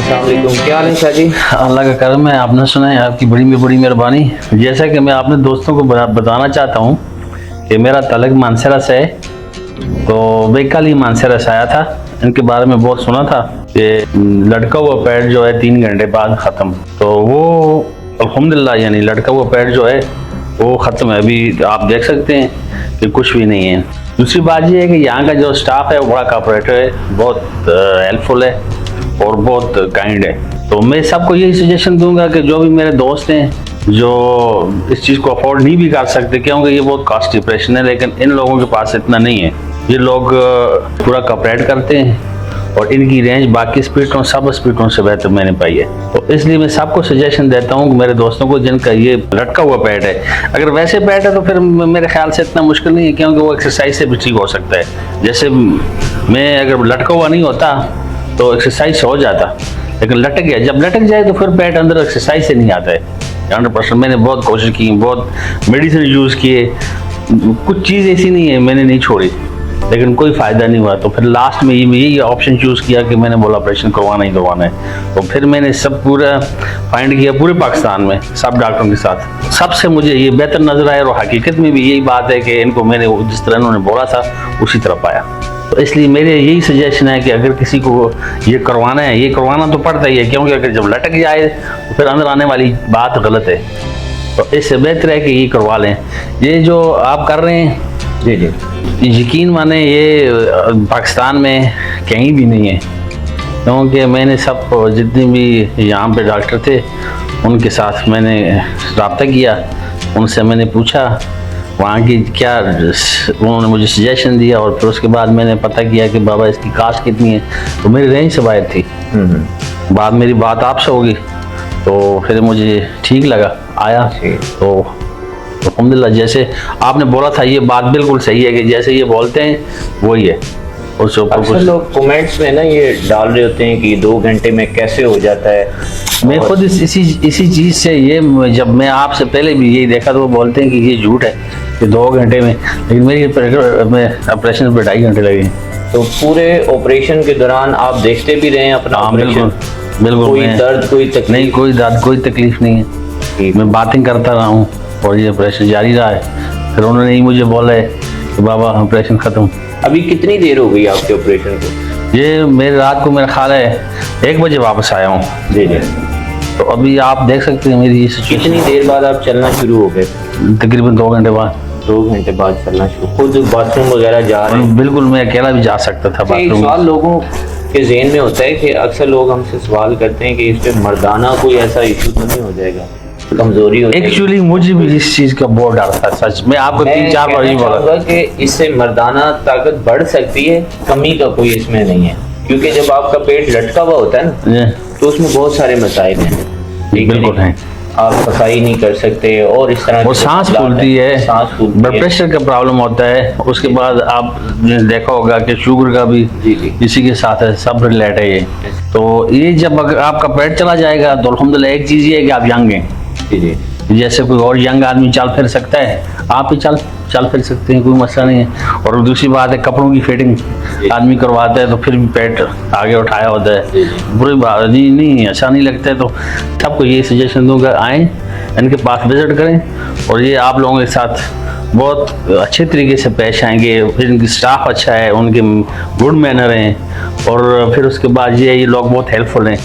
अस्सलाम वालेकुम, क्या हाल है शाह जी? अल्लाह का करम है। आपने सुना है, आपकी बड़ी में बड़ी मेहरबानी। जैसा कि मैं अपने दोस्तों को बताना चाहता हूँ कि मेरा तलक मानसरा से है, तो मैं कल ही मानसरा से आया था। इनके बारे में बहुत सुना था कि लटका हुआ पैड जो है 3 घंटे बाद ख़त्म, तो वो अल्हम्दुलिल्लाह यानी लटका हुआ पैड जो है वो ख़त्म है। अभी आप देख सकते हैं कि कुछ भी नहीं है। दूसरी बात ये है कि यहाँ का जो स्टाफ है वो बड़ा कोऑपरेटिव है, बहुत हेल्पफुल है और बहुत काइंड है। तो मैं सबको यही सजेशन दूंगा कि जो भी मेरे दोस्त हैं जो इस चीज़ को अफोर्ड नहीं भी कर सकते, क्योंकि ये बहुत कॉस्टली ऑपरेशन है, लेकिन इन लोगों के पास इतना नहीं है। ये लोग पूरा कोऑपरेट करते हैं और इनकी रेंज बाकी स्पीडों सब स्पीडों से बेहतर मैंने पाई है। तो इसलिए मैं सबको सजेशन देता हूँ कि मेरे दोस्तों को जिनका ये लटका हुआ पैड है, अगर वैसे पैड है तो फिर मेरे ख्याल से इतना मुश्किल नहीं है, क्योंकि वो एक्सरसाइज से भी ठीक हो सकता है। जैसे मैं अगर लटका हुआ नहीं होता तो एक्सरसाइज हो जाता, लेकिन लटक गया, जब लटक जाए तो फिर पेट अंदर एक्सरसाइज से नहीं आता है 100%। मैंने बहुत कोशिश की, बहुत मेडिसिन यूज़ किए, कुछ चीज़ ऐसी नहीं है मैंने नहीं छोड़ी, लेकिन कोई फ़ायदा नहीं हुआ। तो फिर लास्ट में यही ऑप्शन चूज़ किया कि मैंने बोला ऑपरेशन करवाना ही करवाना है। तो फिर मैंने सब पूरा फाइंड किया पूरे पाकिस्तान में सब डॉक्टरों के साथ, सबसे मुझे ये बेहतर नजर आया। और हकीकत में भी यही बात है कि इनको मैंने जिस तरह इन्होंने बोला था उसी तरह पाया। तो इसलिए मेरे यही सजेशन है कि अगर किसी को ये करवाना है, ये करवाना तो पड़ता ही है, क्योंकि अगर जब लटक जाए तो फिर अंदर आने वाली बात गलत है। तो इससे बेहतर है कि ये करवा लें। ये जो आप कर रहे हैं, जी जी, यकीन माने ये पाकिस्तान में कहीं भी नहीं है, क्योंकि मैंने सब जितने भी यहाँ पे डॉक्टर थे उनके साथ मैंने रब्ता किया, उनसे मैंने पूछा वहाँ की क्या, उन्होंने मुझे सजेशन दिया और फिर उसके बाद मैंने पता किया कि बाबा इसकी कास्ट कितनी है, तो मेरी रेंज से बाहर थी। बाद मेरी बात आपसे होगी तो फिर मुझे ठीक लगा, आया। तो अल्हम्दुलिल्लाह जैसे आपने बोला था ये बात बिल्कुल सही है कि जैसे ये बोलते हैं वही है। उससे ऊपर अक्सर लोग कमेंट्स में ना ये डाल रहे होते हैं कि 2 घंटे में कैसे हो जाता है। मैं खुद इसी चीज़ से ये, जब मैं आपसे पहले भी यही देखा तो वो बोलते हैं कि ये झूठ है कि 2 घंटे में, लेकिन मेरी ऑपरेशन पर 2.5 घंटे लगे। तो पूरे ऑपरेशन के दौरान आप देखते भी रहे अपना ऑपरेशन? बिल्कुल। कोई दर्द, कोई तकलीफ नहीं, कोई दर्द कोई तकलीफ नहीं है। मैं बातें करता रहा हूँ और ये ऑपरेशन जारी रहा है। फिर उन्होंने ही मुझे बोला है कि बाबा ऑपरेशन ख़त्म। अभी कितनी देर हो गई आपके ऑपरेशन को? ये मेरे रात को मेरा ख्याल है 1 बजे वापस आया हूँ। जी जी। तो अभी आप देख सकते हैं मेरी कितनी देर बाद आप चलना शुरू हो गए? तकरीबन 2 घंटे बाद। 2 घंटे बाद चलना शुरू, खुद बाथरूम वगैरह जा रहे हैं? बिल्कुल, मैं अकेला भी जा सकता था एक बाथरूम। सवाल लोगों के ज़हन में होता है कि अक्सर लोग हमसे सवाल करते हैं कि इस पे मर्दाना कोई ऐसा इशू तो नहीं हो जाएगा, कमजोरी हो जाएगी? एक्चुअली मुझे भी इस चीज का बहुत डर था, सच में आपको 3-4 बार ही बोला कि इससे मर्दाना ताकत बढ़ सकती है, कमी का कोई इसमें नहीं है। क्योंकि जब आपका पेट लटका हुआ होता है ना तो उसमें बहुत सारे मसाइल हैं। बिल्कुल हैं, आप सफाई नहीं कर सकते और इस तरह वो सांस फूलती है, ब्लड ब्लड प्रेशर का प्रॉब्लम होता है। उसके बाद आप देखा होगा कि शुगर का भी इसी के साथ है, सब रिलेट है ये। तो ये जब अगर आपका पेट चला जाएगा तो अल्हम्दुलिल्लाह एक चीज़ ये है कि आप यंग हैं। जी, जैसे कोई और यंग आदमी चल फिर सकता है, आप भी चल फिर सकते हैं, कोई मसला नहीं है। और दूसरी बात है कपड़ों की फिटिंग आदमी करवाता है तो फिर भी पेट आगे उठाया होता है, बुरी बात नहीं, अच्छा नहीं लगता है। तो सबको ये सजेशन दूंगा, आएँ इनके पास विजिट करें और ये आप लोगों के साथ बहुत अच्छे तरीके से पेश आएंगे। फिर इनकी स्टाफ अच्छा है, उनके गुड मैनर हैं, और फिर उसके बाद ये लोग बहुत हेल्पफुल हैं।